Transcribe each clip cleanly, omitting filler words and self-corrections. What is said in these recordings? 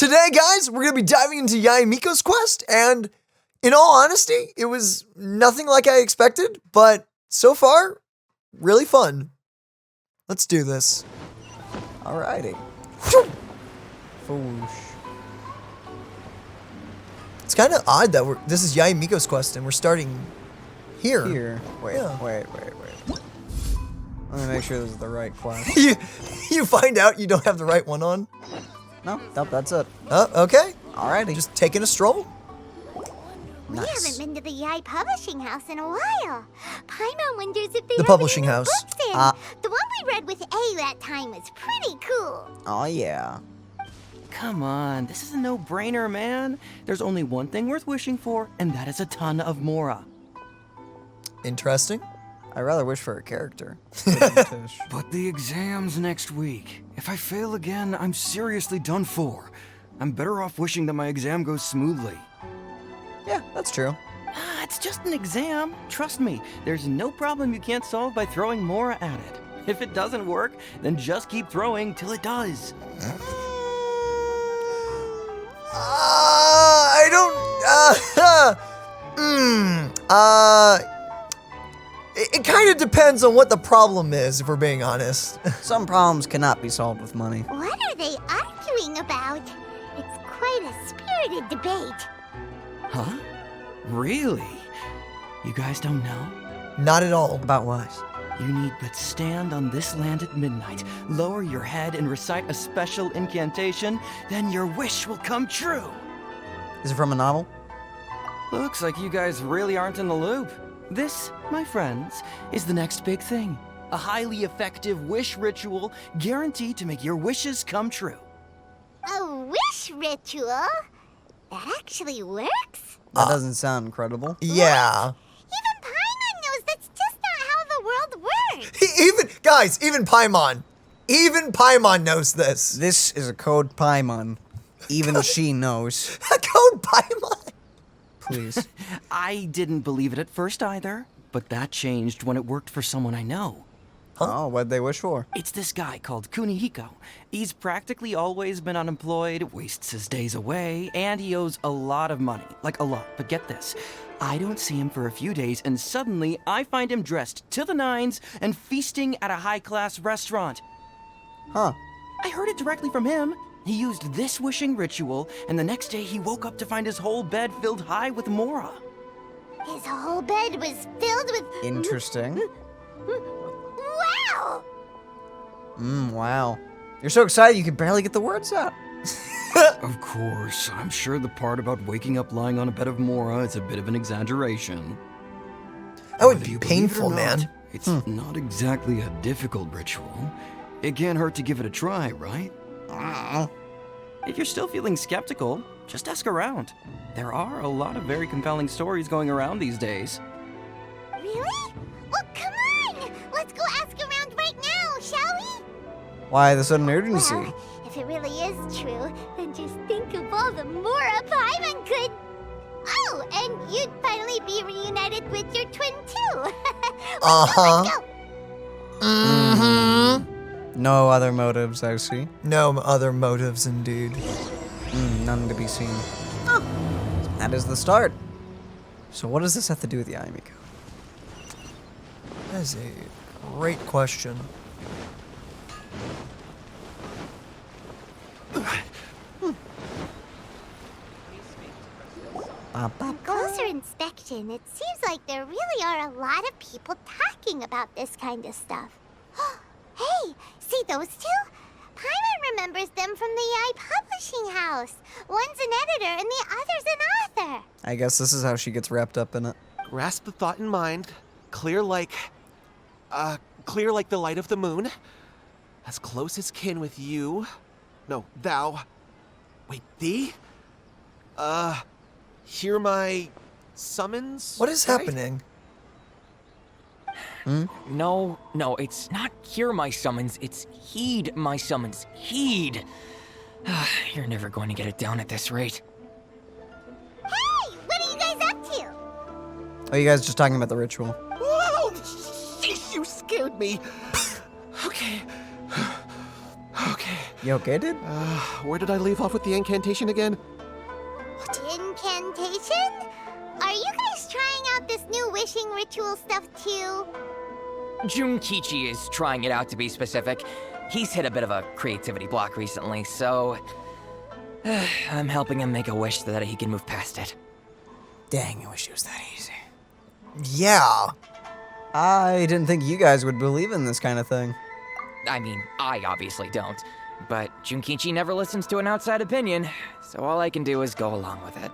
Today, guys, we're going to be diving into Yae Miko's quest, and in all honesty, it was nothing like I expected, but so far, really fun. Let's do this. Alrighty. Foosh. It's kind of odd that this is Yae Miko's quest, and we're starting here. Wait. Let me make sure this is the right quest. you find out you don't have the right one on? Nope, that's it. Oh, okay. Alrighty. Just taking a stroll. We haven't been to the Yae Publishing House in a while. Paimon wonders if they The have publishing any new house. books in. The one we read with A that time was pretty cool. Oh, yeah. Come on, this is a no-brainer, man. There's only one thing worth wishing for, and that is a ton of Mora. Interesting. I'd rather wish for a character. But the exam's next week. If I fail again, I'm seriously done for. I'm better off wishing that my exam goes smoothly. Yeah, that's true. It's just an exam. Trust me, there's no problem you can't solve by throwing Mora at it. If it doesn't work, then just keep throwing till it does. I don't. It kind of depends on what the problem is, if we're being honest. Some problems cannot be solved with money. What are they arguing about? It's quite a spirited debate. Huh? Really? You guys don't know? Not at all. About what? You need but stand on this land at midnight, lower your head and recite a special incantation, then your wish will come true. Is it from a novel? Looks like you guys really aren't in the loop. This, my friends, is the next big thing. A highly effective wish ritual guaranteed to make your wishes come true. A wish ritual? That actually works? That doesn't sound credible. Yeah. Even Paimon knows that's just not how the world works. Even Paimon knows this. This is a code Paimon. Even she knows. Code Paimon. Please. I didn't believe it at first either, but that changed when it worked for someone I know. Oh, what'd they wish for? It's this guy called Kunihiko. He's practically always been unemployed, wastes his days away, and he owes a lot of money. Like a lot. But get this. I don't see him for a few days, and suddenly I find him dressed to the nines and feasting at a high-class restaurant. Huh. I heard it directly from him. He used this wishing ritual, and the next day he woke up to find his whole bed filled high with Mora. His whole bed was filled with... Interesting. Wow! Wow. You're so excited you could barely get the words out. Of course, I'm sure the part about waking up lying on a bed of Mora is a bit of an exaggeration. That would But be you believe it or painful, not, man. It's not exactly a difficult ritual. It can't hurt to give it a try, right? If you're still feeling skeptical, just ask around. There are a lot of very compelling stories going around these days. Really? Well, come on! Let's go ask around right now, shall we? Why the sudden urgency? Well, if it really is true, then just think of all the Mora Paimon could... Oh, and you'd finally be reunited with your twin, too. Let's go! Mm-hmm. No other motives, I see. No other motives, indeed. None to be seen. That is the start. So what does this have to do with Yae Miko? That is a great question. On closer inspection, it seems like there really are a lot of people talking about this kind of stuff. Hey, see those two? Paimon remembers them from the Yae Publishing House. One's an editor and the other's an author. I guess this is how she gets wrapped up in it. Grasp the thought in mind. Clear like the light of the moon. As close as kin with you. No, thou. Wait, thee? Hear my summons? What is right? happening? No, it's not hear my summons, it's heed my summons. Heed! You're never going to get it down at this rate. Hey, what are you guys up to? Oh, you guys just talking about the ritual? Whoa! Sheesh, you scared me. Okay. You okay, dude? Where did I leave off with the incantation again? Incantation? Are you guys trying out this new wishing ritual stuff too? Junkichi is trying it out, to be specific. He's hit a bit of a creativity block recently, so I'm helping him make a wish so that he can move past it. Dang, I wish it was that easy. Yeah. I didn't think you guys would believe in this kind of thing. I mean, I obviously don't, but Junkichi never listens to an outside opinion, so all I can do is go along with it.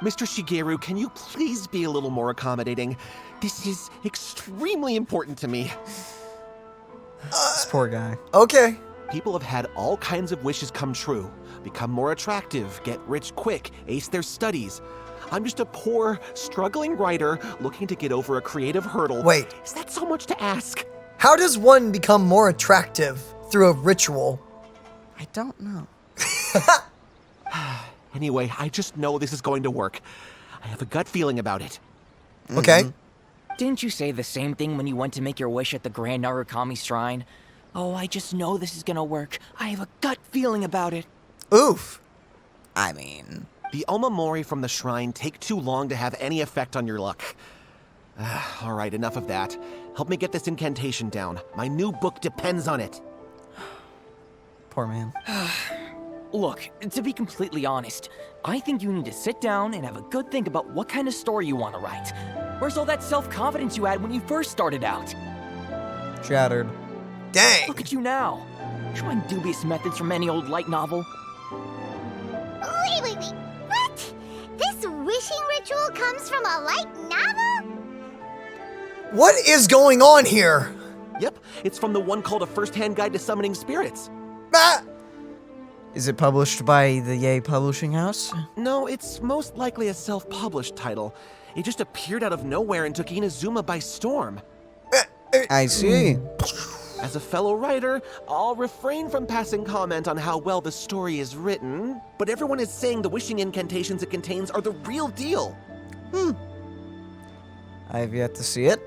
Mr. Shigeru, can you please be a little more accommodating? This is extremely important to me. This poor guy. Okay. People have had all kinds of wishes come true. Become more attractive, get rich quick, ace their studies. I'm just a poor, struggling writer looking to get over a creative hurdle. Wait. Is that so much to ask? How does one become more attractive through a ritual? I don't know. Anyway, I just know this is going to work. I have a gut feeling about it. Okay. Didn't you say the same thing when you went to make your wish at the Grand Narukami Shrine? Oh, I just know this is gonna work. I have a gut feeling about it. Oof. I mean... The Omamori from the shrine take too long to have any effect on your luck. All right, enough of that. Help me get this incantation down. My new book depends on it. Poor man. Look, to be completely honest, I think you need to sit down and have a good think about what kind of story you want to write. Where's all that self-confidence you had when you first started out? Shattered. Dang. Look at you now, trying dubious methods from any old light novel. Wait. What? This wishing ritual comes from a light novel? What is going on here? Yep, it's from the one called A First-Hand Guide to Summoning Spirits. Ah! Is it published by the Yae Publishing House? No, it's most likely a self-published title. It just appeared out of nowhere and took Inazuma by storm. I see. As a fellow writer, I'll refrain from passing comment on how well the story is written, but everyone is saying the wishing incantations it contains are the real deal. I have yet to see it.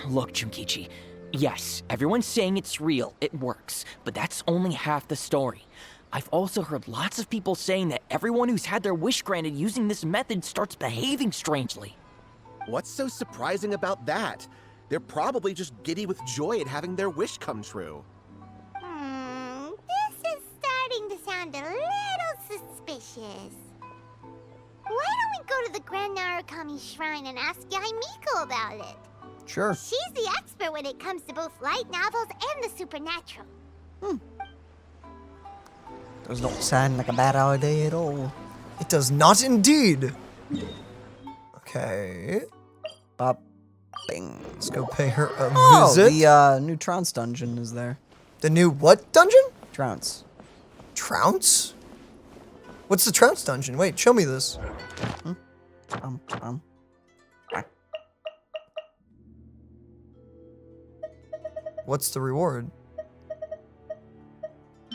Look, Junkichi, yes, everyone's saying it's real, it works, but that's only half the story. I've also heard lots of people saying that everyone who's had their wish granted using this method starts behaving strangely. What's so surprising about that? They're probably just giddy with joy at having their wish come true. This is starting to sound a little suspicious. Why don't we go to the Grand Narukami Shrine and ask Yae Miko about it? Sure. She's the expert when it comes to both light novels and the supernatural. Does not sound like a bad idea at all. It does not indeed. Okay. Bop. Bing. Let's go pay her a Oh, visit. the new Trounce dungeon is there. The new what dungeon? Trounce. Trounce? What's the Trounce dungeon? Wait, show me this. What's the reward?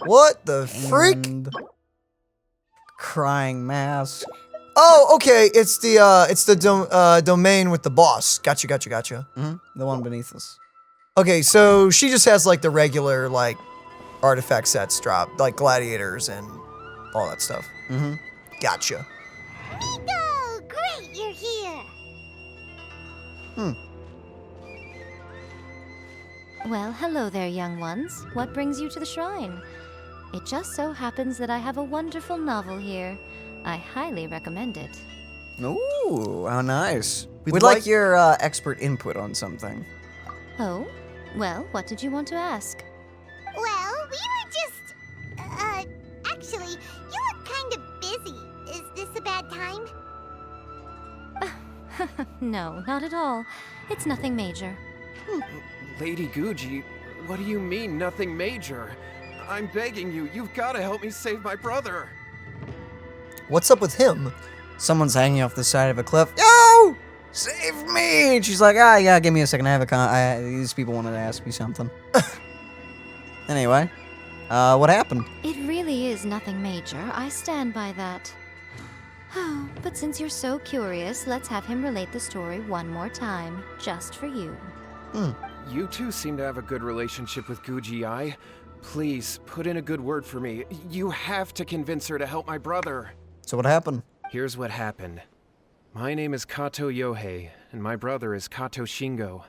What the freak? And crying mask. Oh, okay. It's the domain with the boss. Gotcha. The one beneath us. Okay, so she just has like the regular like artifact sets drop, like gladiators and all that stuff. Gotcha. Miko! Great, you're here! Well, hello there, young ones. What brings you to the shrine? It just so happens that I have a wonderful novel here. I highly recommend it. Ooh, how nice. We'd We'd like- like your expert input on something. Oh? Well, what did you want to ask? Well, we were just... actually, you look kind of busy. Is this a bad time? No, not at all. It's nothing major. Lady Guji, what do you mean, nothing major? I'm begging you, you've got to help me save my brother. What's up with him? Someone's hanging off the side of a cliff. Yo! Save me! And she's like, yeah, give me a second. I have these people wanted to ask me something. Anyway, what happened? It really is nothing major. I stand by that. Oh, but since you're so curious, let's have him relate the story one more time, just for you. You two seem to have a good relationship with Guji-ai, Please, put in a good word for me. You have to convince her to help my brother. So what happened? Here's what happened. My name is Kato Yohei, and my brother is Kato Shingo.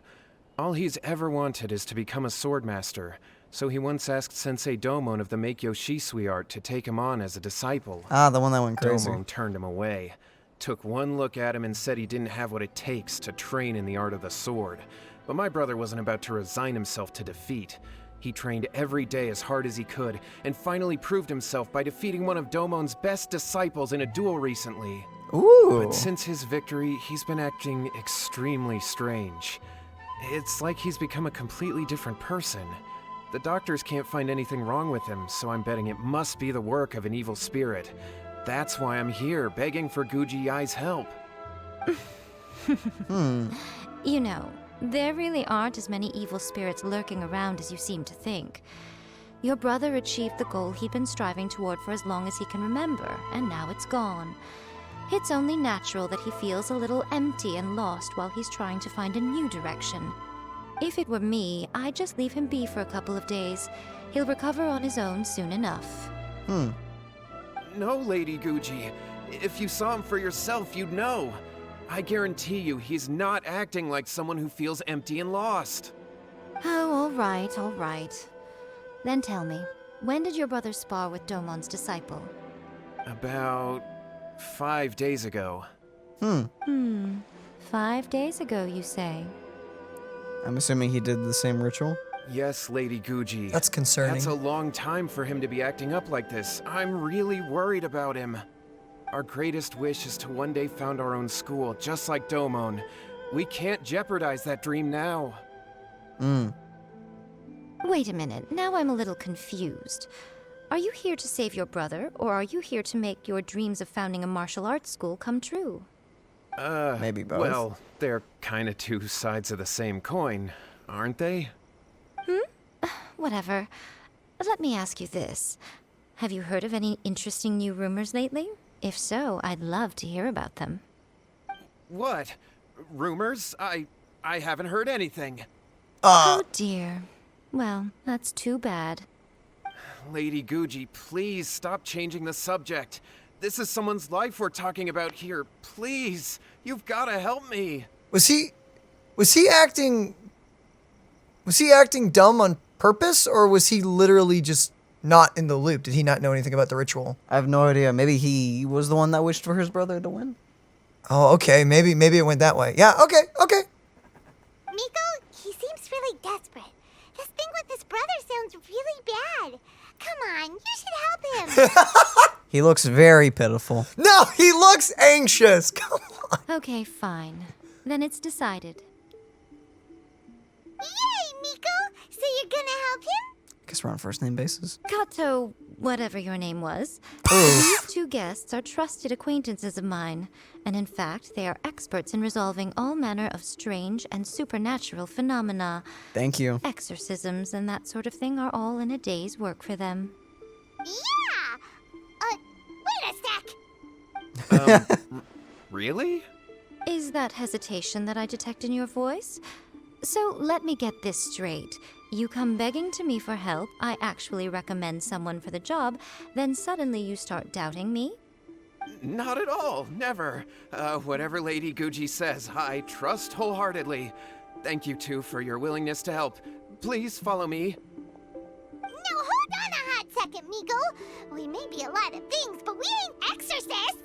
All he's ever wanted is to become a swordmaster, so he once asked Sensei Domon of the Meikyo Shisui art to take him on as a disciple. Ah, the one that went crazy. Domon turned him away, took one look at him and said he didn't have what it takes to train in the art of the sword. But my brother wasn't about to resign himself to defeat. He trained every day as hard as he could, and finally proved himself by defeating one of Domon's best disciples in a duel recently. Ooh. But since his victory, he's been acting extremely strange. It's like he's become a completely different person. The doctors can't find anything wrong with him, so I'm betting it must be the work of an evil spirit. That's why I'm here, begging for Guji Yae's help. You know, there really aren't as many evil spirits lurking around as you seem to think. Your brother achieved the goal he'd been striving toward for as long as he can remember, and now it's gone. It's only natural that he feels a little empty and lost while he's trying to find a new direction. If it were me, I'd just leave him be for a couple of days. He'll recover on his own soon enough. No, Lady Guji. If you saw him for yourself, you'd know. I guarantee you he's not acting like someone who feels empty and lost. Oh, all right. Then tell me, when did your brother spar with Domon's disciple? About 5 days ago. 5 days ago, you say? I'm assuming he did the same ritual. Yes, Lady Guji. That's concerning. That's a long time for him to be acting up like this. I'm really worried about him. Our greatest wish is to one day found our own school, just like Domon. We can't jeopardize that dream now. Wait a minute, now I'm a little confused. Are you here to save your brother, or are you here to make your dreams of founding a martial arts school come true? Maybe both. Well, they're kinda two sides of the same coin, aren't they? Whatever. Let me ask you this. Have you heard of any interesting new rumors lately? If so, I'd love to hear about them. What? Rumors? I haven't heard anything. Oh dear. Well, that's too bad. Lady Guji, please stop changing the subject. This is someone's life we're talking about here. Please, you've gotta help me. Was he acting dumb on purpose, or was he literally just not in the loop? Did he not know anything about the ritual? I have no idea. Maybe he was the one that wished for his brother to win. Oh, okay. Maybe it went that way. Yeah, okay. Miko, he seems really desperate. This thing with his brother sounds really bad. Come on, you should help him. He looks very pitiful. No, he looks anxious. Come on. Okay, fine. Then it's decided. Yay, Miko! So you're gonna help him? Guess we're on first name basis. Kato, whatever your name was. Ooh. These two guests are trusted acquaintances of mine, and in fact, they are experts in resolving all manner of strange and supernatural phenomena. Thank you. Exorcisms and that sort of thing are all in a day's work for them. Yeah! Wait a sec! Really? Is that hesitation that I detect in your voice? So let me get this straight. You come begging to me for help, I actually recommend someone for the job, then suddenly you start doubting me? Not at all, never. Whatever Lady Guji says, I trust wholeheartedly. Thank you two for your willingness to help. Please follow me. No, hold on a hot second, Miko. We may be a lot of things, but we ain't exorcists.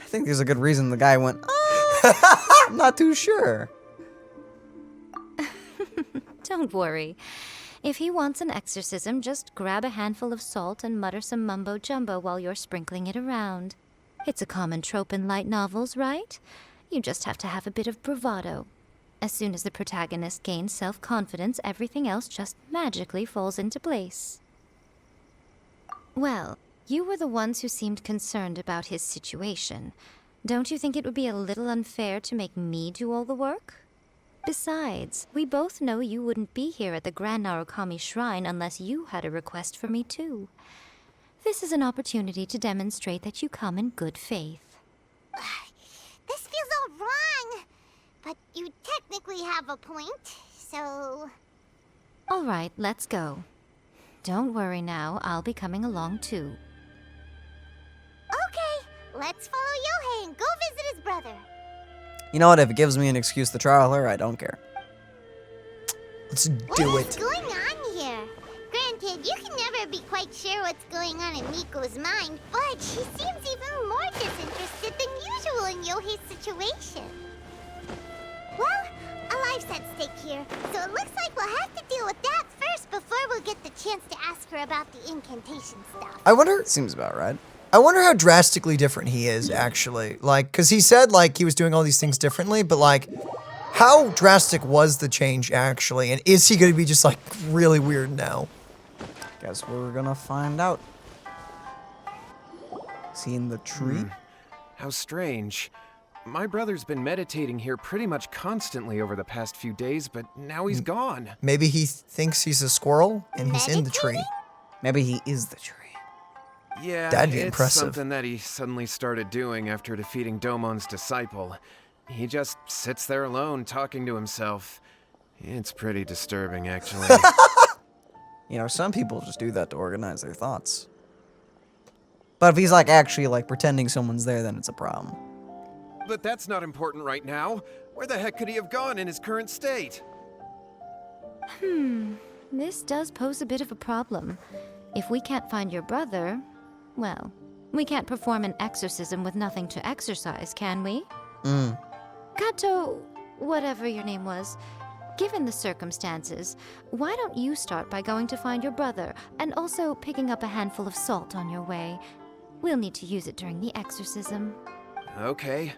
I think there's a good reason the guy went, I'm not too sure. Don't worry. If he wants an exorcism, just grab a handful of salt and mutter some mumbo-jumbo while you're sprinkling it around. It's a common trope in light novels, right? You just have to have a bit of bravado. As soon as the protagonist gains self-confidence, everything else just magically falls into place. Well, you were the ones who seemed concerned about his situation. Don't you think it would be a little unfair to make me do all the work? Besides, we both know you wouldn't be here at the Grand Narukami Shrine unless you had a request for me too. This is an opportunity to demonstrate that you come in good faith. This feels all wrong. But you technically have a point, so... All right, let's go. Don't worry now, I'll be coming along too. Okay, let's follow Yohei and go visit his brother. You know what? If it gives me an excuse to trial her, I don't care. Let's do What is it. going on here? Granted, you can never be quite sure what's going on in Miko's mind, but she seems even more disinterested than usual in Yohei's situation. Well, a life's at stake here, so it looks like we'll have to deal with that first before we'll get the chance to ask her about the incantation stuff. I wonder. Seems about right. I wonder how drastically different he is, actually. Like, because he said, like, he was doing all these things differently, but, like, how drastic was the change, actually? And is he going to be just, like, really weird now? Guess we're gonna find out. Is he in the tree? How strange. My brother's been meditating here pretty much constantly over the past few days, but now he's gone. Maybe he thinks he's a squirrel and he's in the tree. Maybe he is the tree. Yeah, That'd be it's impressive. something that he suddenly started doing after defeating Domon's disciple. He just sits there alone, talking to himself. It's pretty disturbing, actually. You know, some people just do that to organize their thoughts. But if he's like actually like pretending someone's there, then it's a problem. But that's not important right now. Where the heck could he have gone in his current state? This does pose a bit of a problem. If we can't find your brother, well, we can't perform an exorcism with nothing to exorcise, can we? Kato, whatever your name was, given the circumstances, why don't you start by going to find your brother and also picking up a handful of salt on your way? We'll need to use it during the exorcism. Okay.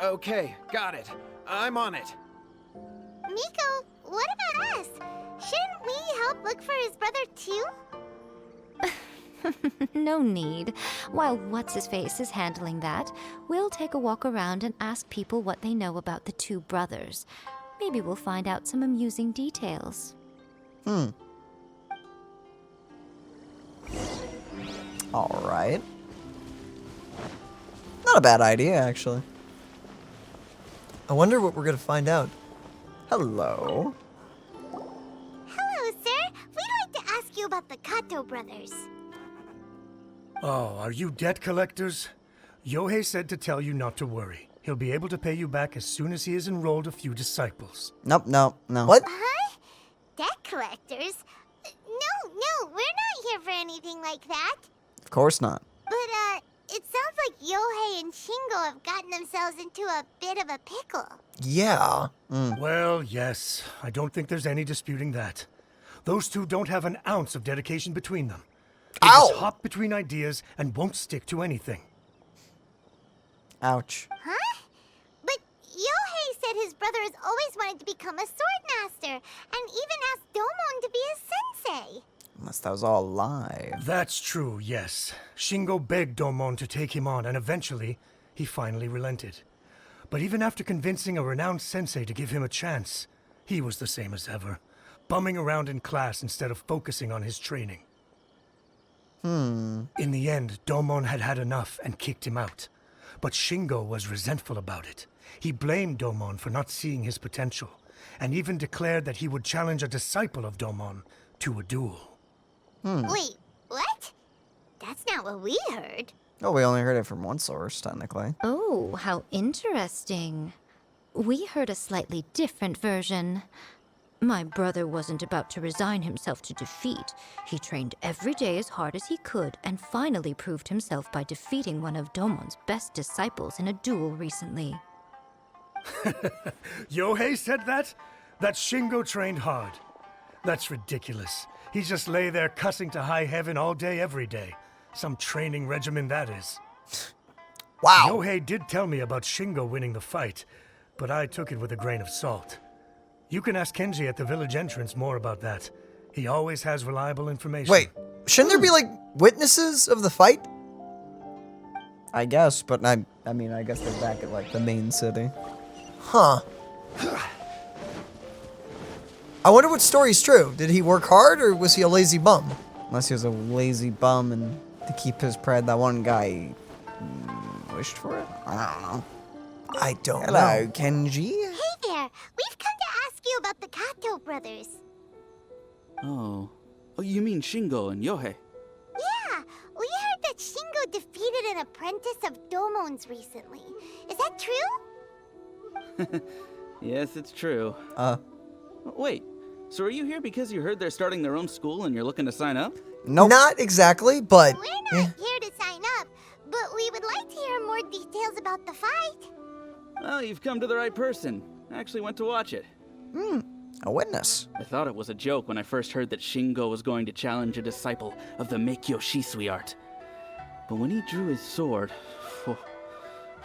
Okay, got it. I'm on it. Miko, what about us? Shouldn't we help look for his brother too? No need. While What's-His-Face is handling that, we'll take a walk around and ask people what they know about the two brothers. Maybe we'll find out some amusing details. Alright. Not a bad idea, actually. I wonder what we're going to find out. Hello. Hello, sir. We'd like to ask you about the Kato brothers. Oh, are you debt collectors? Yohei said to tell you not to worry. He'll be able to pay you back as soon as he has enrolled a few disciples. Nope, no. What? Huh? Debt collectors? No, we're not here for anything like that. Of course not. But, it sounds like Yohei and Shingo have gotten themselves into a bit of a pickle. Yeah. Well, yes. I don't think there's any disputing that. Those two don't have an ounce of dedication between them. They just hop between ideas and won't stick to anything. Ouch. Huh? But Yohei said his brother has always wanted to become a sword master, and even asked Domon to be his sensei. Unless that was all a lie. That's true, yes. Shingo begged Domon to take him on, and eventually, he finally relented. But even after convincing a renowned sensei to give him a chance, he was the same as ever, bumming around in class instead of focusing on his training. In the end, Domon had had enough and kicked him out. But Shingo was resentful about it. He blamed Domon for not seeing his potential, and even declared that he would challenge a disciple of Domon to a duel. Wait, what? That's not what we heard. Oh, we only heard it from one source, technically. Oh, how interesting. We heard a slightly different version. My brother wasn't about to resign himself to defeat. He trained every day as hard as he could and finally proved himself by defeating one of Domon's best disciples in a duel recently. Yohei said that? That Shingo trained hard. That's ridiculous. He just lay there cussing to high heaven all day, every day. Some training regimen, that is. Wow. Yohei did tell me about Shingo winning the fight, but I took it with a grain of salt. You can ask Kenji at the village entrance more about that. He always has reliable information. Wait, shouldn't there be, like, witnesses of the fight? I guess, but I mean, I guess they're back at, like, the main city. Huh. I wonder what story's true. Did he work hard, or was he a lazy bum? Unless he was a lazy bum and to keep his pride, that one guy wished for it? I don't know. I don't Hello, know. Kenji? Hey there, we've come to ask you about the Kato brothers. Oh, Oh, you mean Shingo and Yohei? Yeah, we heard that Shingo defeated an apprentice of Domon's recently. Is that true? Yes, it's true. Wait, so are you here because you heard they're starting their own school and you're looking to sign up? Nope. Not exactly, but We're not here to sign up, but we would like to hear more details about the fight. Well, you've come to the right person. I actually went to watch it. A witness. I thought it was a joke when I first heard that Shingo was going to challenge a disciple of the miHoYo Shisui art. But when he drew his sword,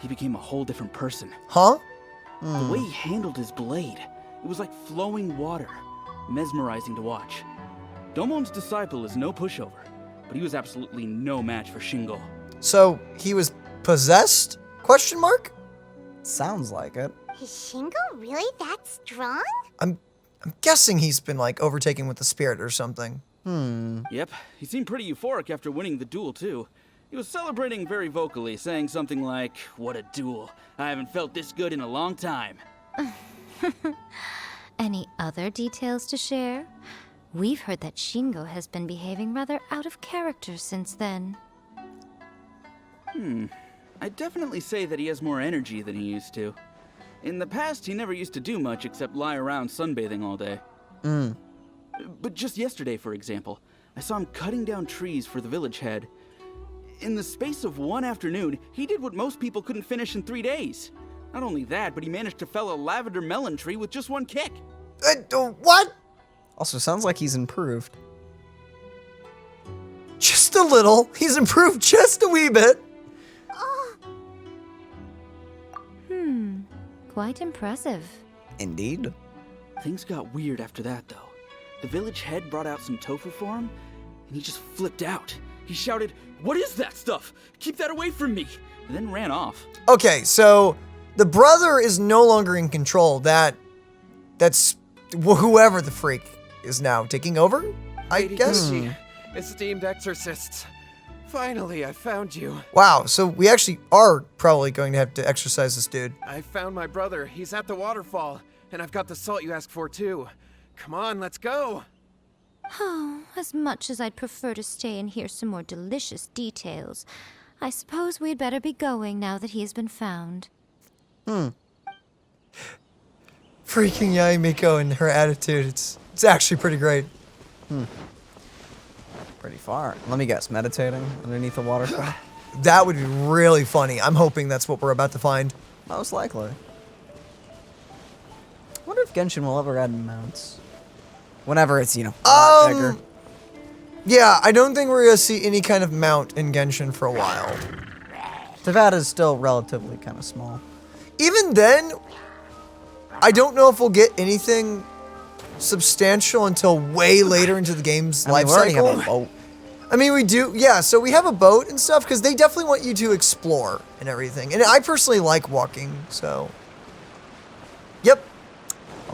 he became a whole different person. huh? The way he handled his blade, it was like flowing water, mesmerizing to watch. Domon's disciple is no pushover, but he was absolutely no match for Shingo. So he was possessed? Question mark? Sounds like it. Is Shingo really that strong? I'm guessing he's been like overtaken with the spirit or something. Yep, he seemed pretty euphoric after winning the duel, too. He was celebrating very vocally, saying something like, "What a duel. I haven't felt this good in a long time." Any other details to share? We've heard that Shingo has been behaving rather out of character since then. I'd definitely say that he has more energy than he used to. In the past, he never used to do much except lie around sunbathing all day. But just yesterday, for example, I saw him cutting down trees for the village head. In the space of one afternoon, he did what most people couldn't finish in 3 days. Not only that, but he managed to fell a lavender melon tree with just one kick. What? Also, sounds like he's improved. Just a little. He's improved just a wee bit. Quite impressive. Indeed. Things got weird after that, though. The village head brought out some tofu for him, and he just flipped out. He shouted, "What is that stuff? Keep that away from me!" and then ran off. Okay, so the brother is no longer in control. That's whoever the freak is now taking over, I Lady guess. Gucci, esteemed exorcists. Finally, I found you. Wow, so we actually are probably going to have to exercise this dude. I found my brother. He's at the waterfall. And I've got the salt you asked for, too. Come on, let's go. Oh, as much as I'd prefer to stay and hear some more delicious details, I suppose we'd better be going now that he has been found. Freaking Yae Miko and her attitude, it's actually pretty great. Pretty far. Let me guess, meditating underneath the waterfall? That would be really funny. I'm hoping that's what we're about to find. Most likely. Wonder if Genshin will ever add mounts. Whenever it's, a lot bigger. Yeah, I don't think we're gonna see any kind of mount in Genshin for a while. Tevada is still relatively kind of small. Even then, I don't know if we'll get anything substantial until way later into the game's life we already cycle. have a boat. I mean, we do, yeah, so we have a boat and stuff, because they definitely want you to explore and everything. And I personally like walking, so. Yep.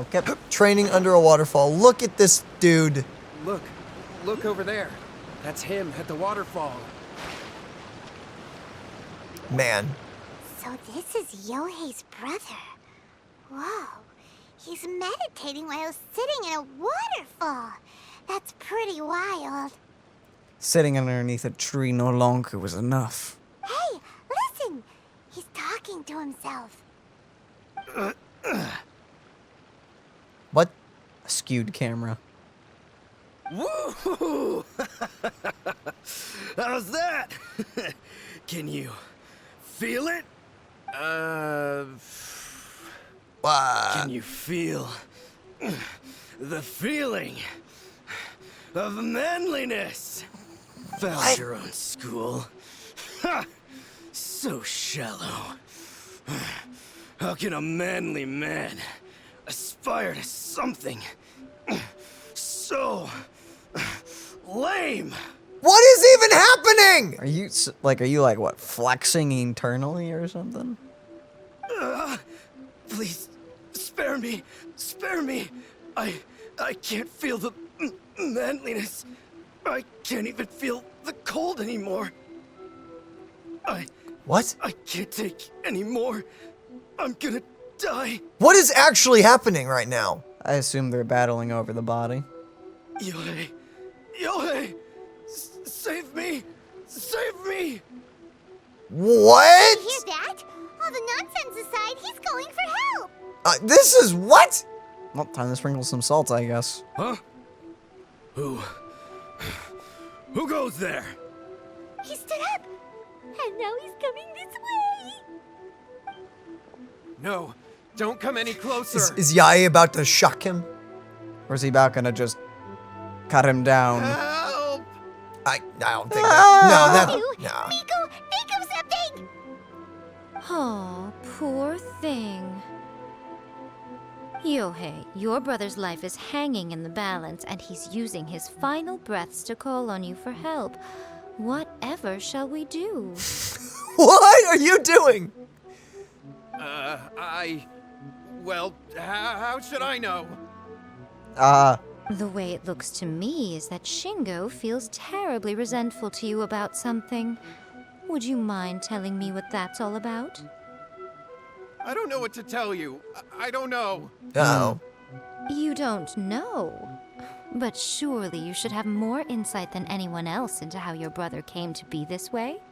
Okay. Training under a waterfall. Look at this dude. Look over there. That's him at the waterfall. Man. So this is Yohei's brother. Whoa. He's meditating while sitting in a waterfall. That's pretty wild. Sitting underneath a tree no longer was enough. Hey, listen! He's talking to himself. What? A skewed camera. Woo! How's that? Can you feel it? Can you feel the feeling of manliness? Found your own school. Ha! So shallow. How can a manly man aspire to something so lame? What is even happening? Are you what, flexing internally or something? Please, spare me. Spare me. I can't feel the manliness. I can't even feel the cold anymore. What? I can't take any more. I'm gonna die. What is actually happening right now? I assume they're battling over the body. Yohei, Yae! Save me! Save me! What? You hear that? All the nonsense aside, he's going for help. This is what? Well, time to sprinkle some salt, I guess. Huh? Who goes there? He stood up, and now he's coming this way. No, don't come any closer. Is Yae about to shock him? Or is he about gonna just cut him down? Help! I don't think that. No, no. Miko, think of something. Oh, poor thing. Yohei, your brother's life is hanging in the balance, and he's using his final breaths to call on you for help. Whatever shall we do? What are you doing? Well, how should I know? The way it looks to me is that Shingo feels terribly resentful to you about something. Would you mind telling me what that's all about? I don't know what to tell you. I don't know. Uh-oh. You don't know. But surely you should have more insight than anyone else into how your brother came to be this way?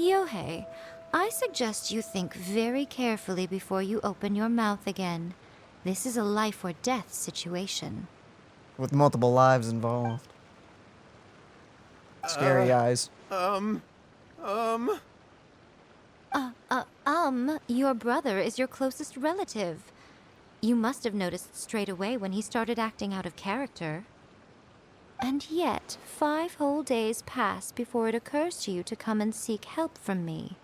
Yohei, I suggest you think very carefully before you open your mouth again. This is a life or death situation. With multiple lives involved. Scary eyes. Your brother is your closest relative. You must have noticed straight away when he started acting out of character. And yet, 5 whole days pass before it occurs to you to come and seek help from me.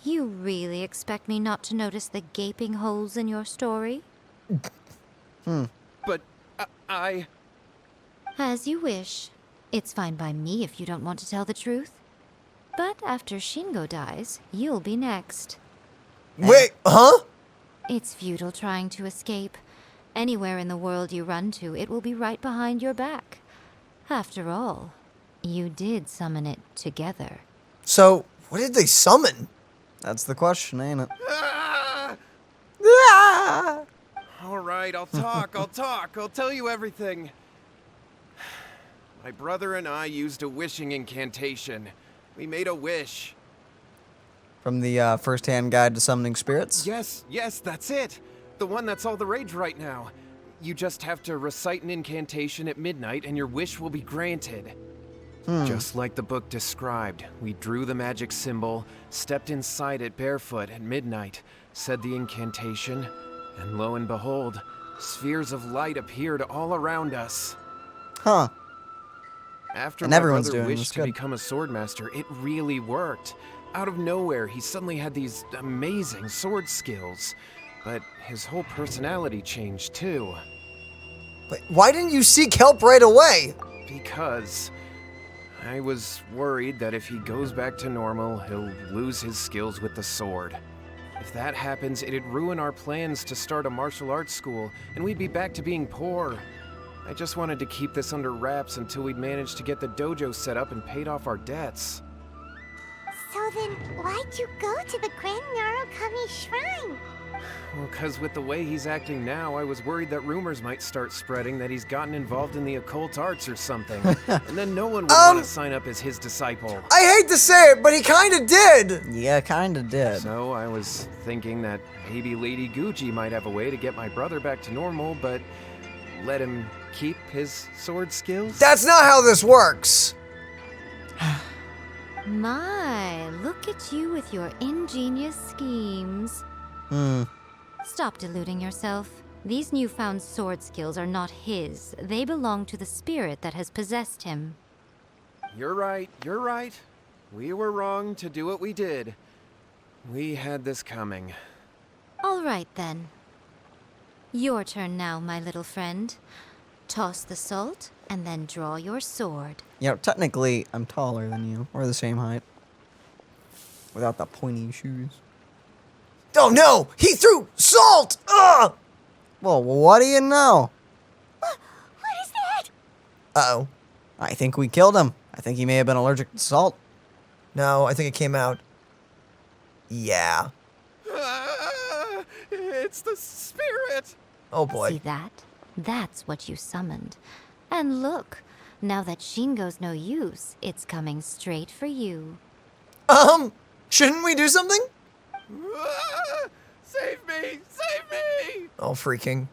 You really expect me not to notice the gaping holes in your story? But I... As you wish. It's fine by me if you don't want to tell the truth. But after Shingo dies, you'll be next. Wait, huh? It's futile trying to escape. Anywhere in the world you run to, it will be right behind your back. After all, you did summon it together. So, what did they summon? That's the question, ain't it? All right, I'll talk. I'll tell you everything. My brother and I used a wishing incantation. We made a wish. From the first-hand guide to summoning spirits? Yes, that's it. The one that's all the rage right now. You just have to recite an incantation at midnight and your wish will be granted. Just like the book described, we drew the magic symbol, stepped inside it barefoot at midnight, said the incantation, and lo and behold, spheres of light appeared all around us. Huh. After And my everyone's brother doing wished this to good. become a swordmaster, it really worked. Out of nowhere, he suddenly had these amazing sword skills. But his whole personality changed too. But why didn't you seek help right away? Because I was worried that if he goes back to normal, he'll lose his skills with the sword. If that happens, it'd ruin our plans to start a martial arts school, and we'd be back to being poor. I just wanted to keep this under wraps until we'd managed to get the dojo set up and paid off our debts. So then, why'd you go to the Grand Narukami Shrine? Well, because with the way he's acting now, I was worried that rumors might start spreading that he's gotten involved in the occult arts or something. And then no one would want to sign up as his disciple. I hate to say it, but he kinda did. Yeah, kinda did. So I was thinking that maybe Lady Gucci might have a way to get my brother back to normal, but let him keep his sword skills? That's not how this works. My, look at you with your ingenious schemes. Stop deluding yourself. These newfound sword skills are not his. They belong to the spirit that has possessed him. You're right. We were wrong to do what we did. We had this coming. All right, then. Your turn now, my little friend. Toss the salt, and then draw your sword. You know, technically, I'm taller than you. We're the same height. Without the pointy shoes. Oh no! He threw salt! Ugh! Well, what do you know? What is that? Uh-oh. I think we killed him. I think he may have been allergic to salt. No, I think it came out. Yeah. It's the spirit! Oh boy. See that? That's what you summoned. And look, Now that Shingo's no use, it's coming straight for you. Shouldn't we do something? Save me! Save me! Oh, freaking.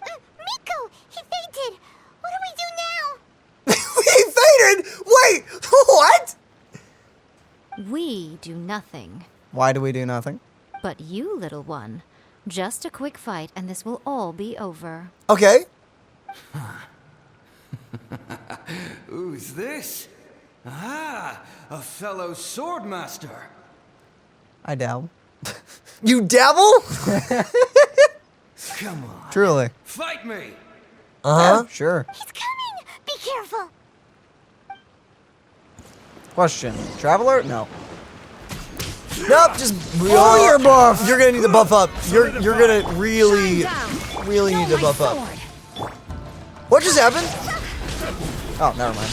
Miko, he fainted. What do we do now? He fainted? Wait, what? We do nothing. Why do we do nothing? But you, little one, just a quick fight and this will all be over. Okay. Who's this? Ah, a fellow swordmaster. I dabble. You dabble? Come on. Truly. Fight me! Uh-huh. Yeah, sure. He's coming. Be careful. Question. Traveler? No. Nope, just Oh, you're buff. You're gonna need to buff up. You're gonna really need to buff up. What just happened? Oh, never mind.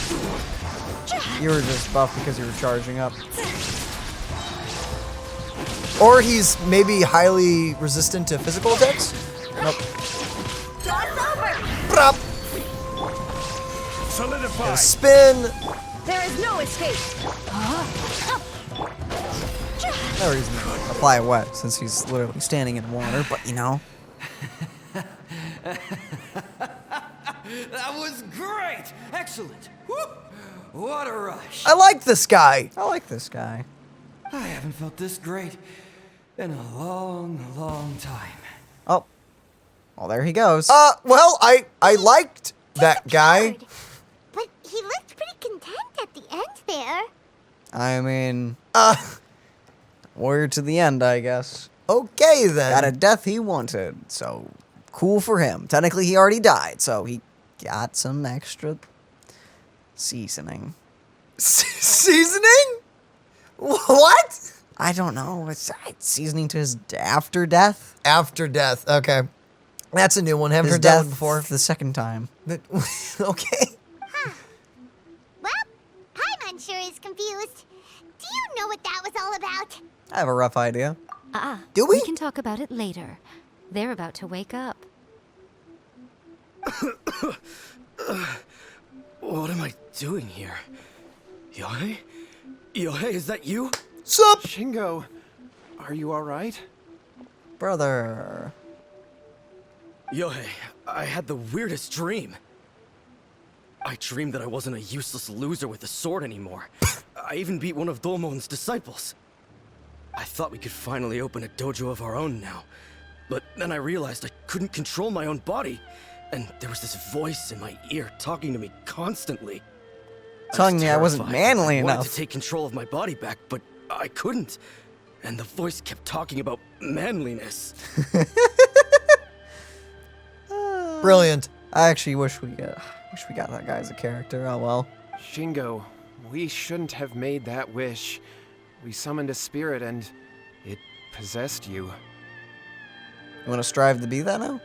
You were just buff because you were charging up. Or he's maybe highly resistant to physical attacks? Nope. Brop. Solidify. Spin. There is no escape. No reason to apply wet since he's literally standing in water, but you know. That was great! Excellent! Whoop! What a rush! I like this guy. I like this guy. I haven't felt this great in a long, long time. Oh. Well, there he goes. Well, I liked that guy. But he looked pretty content at the end there. I mean, warrior to the end, I guess. Okay, then. Got a death he wanted, so cool for him. Technically, he already died, so he got some extra seasoning. Seasoning? What? I don't know. It's seasoning to his after death. After death. Okay. That's a new one. Haven't His heard that death one before. the second time. Okay. Well, Paimon sure is confused. Do you know what that was all about? I have a rough idea. Do we? We can talk about it later. They're about to wake up. What am I doing here? Yae? Yae, is that you? Sup? Shingo, are you alright? Brother. Yae, I had the weirdest dream. I dreamed that I wasn't a useless loser with a sword anymore. I even beat one of Domon's disciples. I thought we could finally open a dojo of our own now. But then I realized I couldn't control my own body. And there was this voice in my ear talking to me constantly. Telling me I wasn't terrified. manly I wanted enough. to take control of my body back, but I couldn't. And the voice kept talking about manliness. Brilliant. I actually wish we got that guy as a character. Oh well. Shingo, we shouldn't have made that wish. We summoned a spirit and it possessed you. You want to strive to be that now?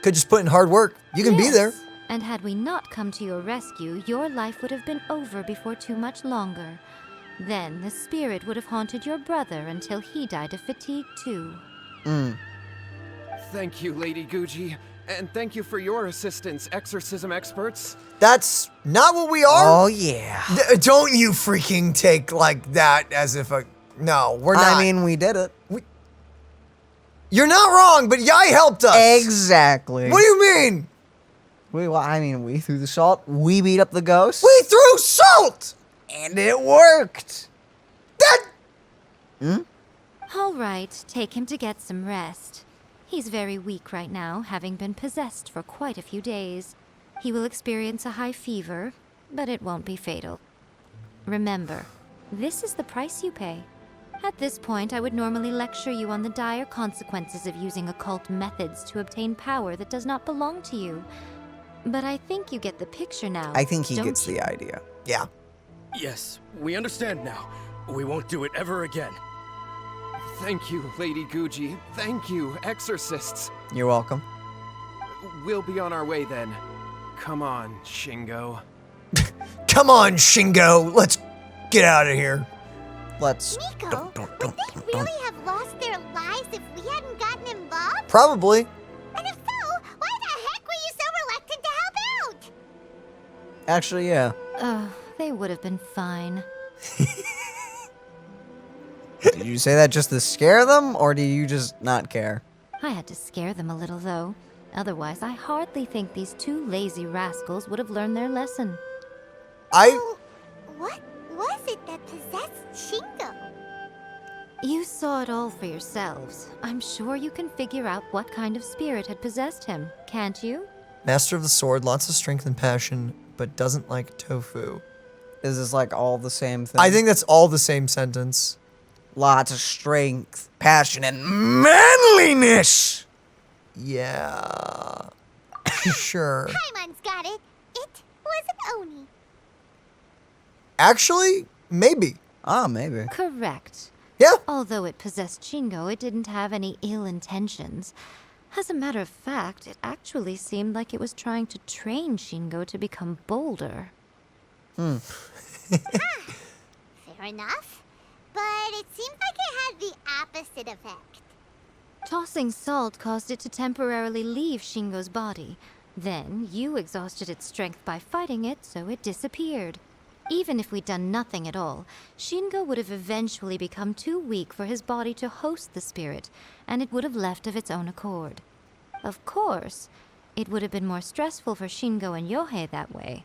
Could just put in hard work. You can be there. And had we not come to your rescue, your life would have been over before too much longer. Then the spirit would have haunted your brother until he died of fatigue too. Thank you, Lady Guji. And thank you for your assistance, exorcism experts. That's not what we are. Oh yeah. Don't you freaking take like that as if a... No, we're not. I mean, we did it. You're not wrong, but Yae helped us. Exactly. What do you mean? We threw the salt. We beat up the ghost. We threw salt! And it worked. All right, take him to get some rest. He's very weak right now, having been possessed for quite a few days. He will experience a high fever, but it won't be fatal. Remember, this is the price you pay. At this point, I would normally lecture you on the dire consequences of using occult methods to obtain power that does not belong to you. But I think you get the picture now. I think he don't gets you? the idea. Yeah. Yes, we understand now. We won't do it ever again. Thank you, Lady Guji. Thank you, exorcists. You're welcome. We'll be on our way then. Come on, Shingo. Come on, Shingo. Let's get out of here. Let's. Miko, would they really have lost their lives if we hadn't gotten involved? Probably. And if so, why the heck were you so reluctant to help out? Actually, yeah. Oh, they would have been fine. Did you say that just to scare them, or do you just not care? I had to scare them a little, though. Otherwise, I hardly think these two lazy rascals would have learned their lesson. What was it that possessed Shingo? You saw it all for yourselves. I'm sure you can figure out what kind of spirit had possessed him, can't you? Master of the sword, lots of strength and passion, but doesn't like tofu. Is this like all the same thing? I think that's all the same sentence. Lots of strength, passion, and manliness! Yeah. Sure. Paimon's got it. It was an Oni. Actually, maybe. Maybe. Correct. Yeah. Although it possessed Shingo, it didn't have any ill intentions. As a matter of fact, it actually seemed like it was trying to train Shingo to become bolder. Fair enough. But it seemed like it had the opposite effect. Tossing salt caused it to temporarily leave Shingo's body. Then, you exhausted its strength by fighting it, so it disappeared. Even if we'd done nothing at all, Shingo would have eventually become too weak for his body to host the spirit, and it would have left of its own accord. Of course, it would have been more stressful for Shingo and Yohei that way.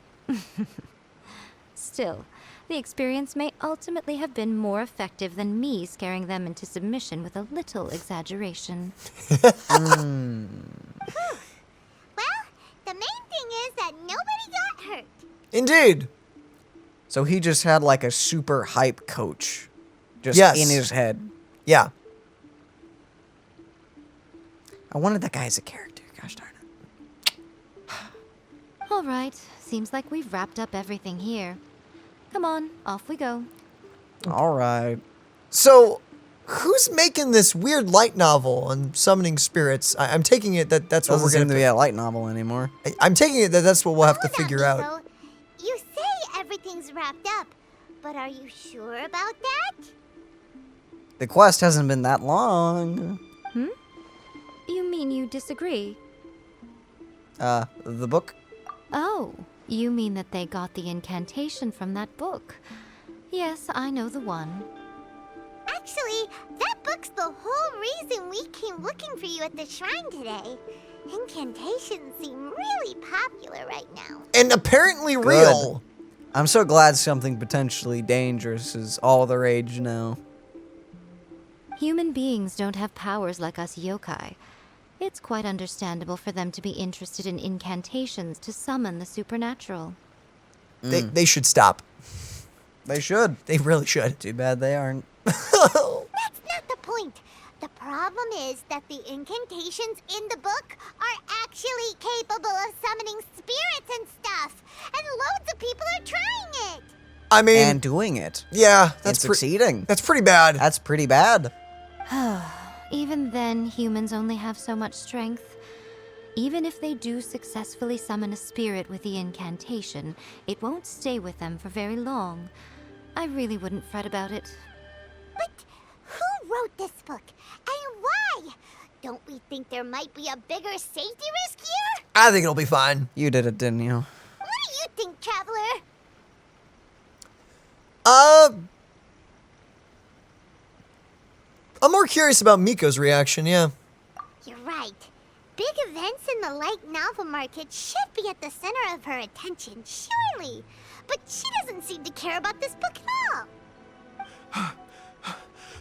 Still, the experience may ultimately have been more effective than me scaring them into submission with a little exaggeration. Well, the main thing is that nobody got hurt. Indeed. So he just had like a super hype coach. Just Yes. in his head. Yeah. I wanted that guy as a character. Gosh darn it. All right, seems like we've wrapped up everything here. Come on, off we go. All right. So, who's making this weird light novel on summoning spirits? I'm taking it that that's what Doesn't we're seem going to be a light novel anymore. I'm taking it that that's what we'll have to Hold on, figure out. Miko. You say everything's wrapped up, but are you sure about that? The quest hasn't been that long. You mean you disagree? The book? Oh, you mean that they got the incantation from that book. Yes, I know the one. Actually, that book's the whole reason we came looking for you at the shrine today. Incantations seem really popular right now. And apparently real. I'm so glad something potentially dangerous is all the rage now. Human beings don't have powers like us yokai. It's quite understandable for them to be interested in incantations to summon the supernatural. They should stop. They should. They really should. Too bad they aren't. That's not the point. The problem is that the incantations in the book are actually capable of summoning spirits and stuff. And loads of people are trying it. I mean, And doing it. yeah, And that's succeeding. That's pretty bad. That's pretty bad. Even then, humans only have so much strength. Even if they do successfully summon a spirit with the incantation, it won't stay with them for very long. I really wouldn't fret about it. But who wrote this book? And why? Don't we think there might be a bigger safety risk here? I think it'll be fine. You did it, didn't you? What do you think, Traveler? I'm more curious about Miko's reaction, yeah. You're right. Big events in the light novel market should be at the center of her attention, surely. But she doesn't seem to care about this book at all.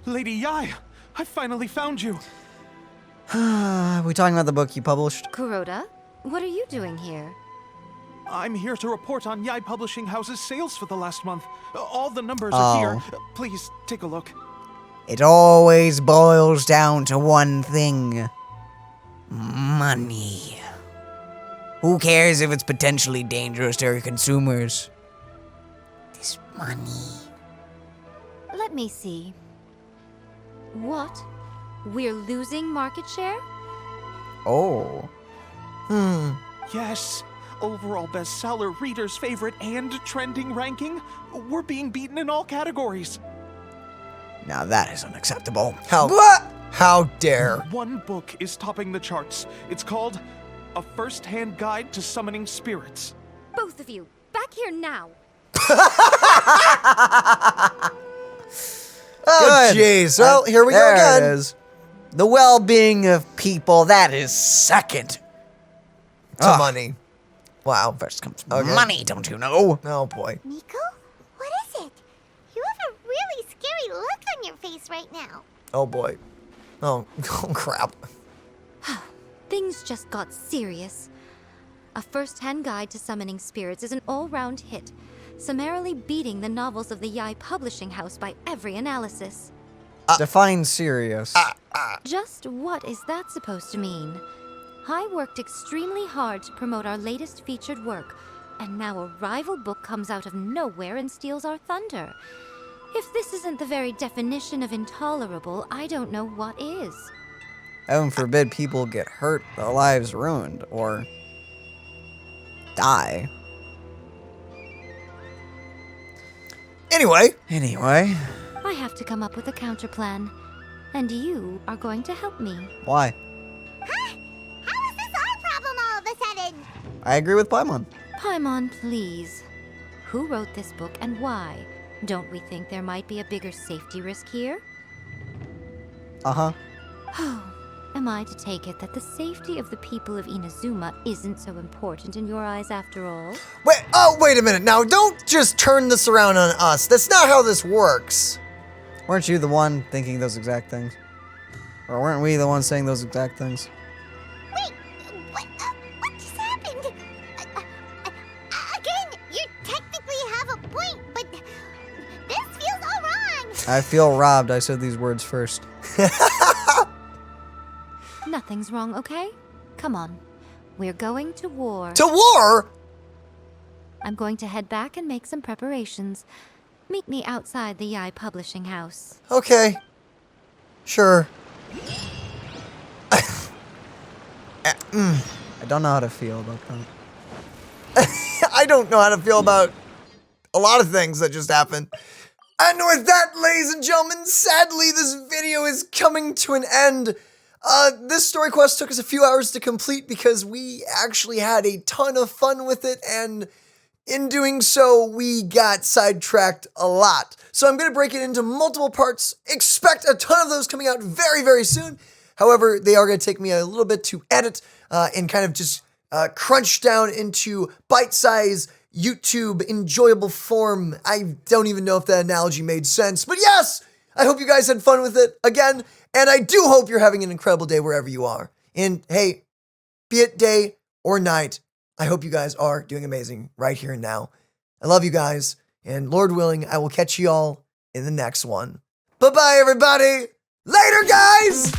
Lady Yae, I finally found you. Are we talking about the book you published? Kuroda, what are you doing here? I'm here to report on Yae Publishing House's sales for the last month. All the numbers are here. Please take a look. It always boils down to one thing. Money. Who cares if it's potentially dangerous to our consumers? This money. Let me see. What? We're losing market share? Oh. Yes. Overall bestseller, readers' favorite, and trending ranking. We're being beaten in all categories. Now that is unacceptable. How dare? One book is topping the charts. It's called A First-Hand Guide to Summoning Spirits. Both of you, back back here now. Oh, jeez. Well, here we go There again. it is. The well-being of people, that is second To money. Wow. First comes money, don't you know? Oh, boy. Miko? What is it? You have a really scary look on your face right now. Oh, boy. Oh, oh crap. Things just got serious. A first-hand guide to summoning spirits is an all-round hit, summarily beating the novels of the Yae Publishing House by every analysis. Define serious. Just what is that supposed to mean? I worked extremely hard to promote our latest featured work, and now a rival book comes out of nowhere and steals our thunder. If this isn't the very definition of intolerable, I don't know what is. Heaven forbid people get hurt, their lives ruined, or die. Anyway. I have to come up with a counterplan, and you are going to help me. Why? Huh? How is this our problem all of a sudden? I agree with Paimon. Paimon, please. Who wrote this book and why? Don't we think there might be a bigger safety risk here? Uh-huh. Oh, am I to take it that the safety of the people of Inazuma isn't so important in your eyes after all? Wait a minute. Now, don't just turn this around on us. That's not how this works. Weren't you the one thinking those exact things? Or weren't we the ones saying those exact things? Wait, what just happened? Again, you technically have a point, but this feels all wrong. I feel robbed. I said these words first. Nothing's wrong, okay? Come on. We're going to war. To war? I'm going to head back and make some preparations. Meet me outside the Yae Publishing House. Okay. Sure. I don't know how to feel about that. I don't know how to feel about a lot of things that just happened. And with that, ladies and gentlemen, sadly, this video is coming to an end. This story quest took us a few hours to complete because we actually had a ton of fun with it, and in doing so, we got sidetracked a lot. So I'm going to break it into multiple parts. Expect a ton of those coming out very, very soon. However, they are going to take me a little bit to edit and kind of just crunch down into bite-size YouTube enjoyable form. I don't even know if that analogy made sense, but yes, I hope you guys had fun with it again, and I do hope you're having an incredible day wherever you are. And hey, be it day or night, I hope you guys are doing amazing right here and now. I love you guys, and Lord willing, I will catch you all in the next one. Bye-bye, everybody. Later, guys!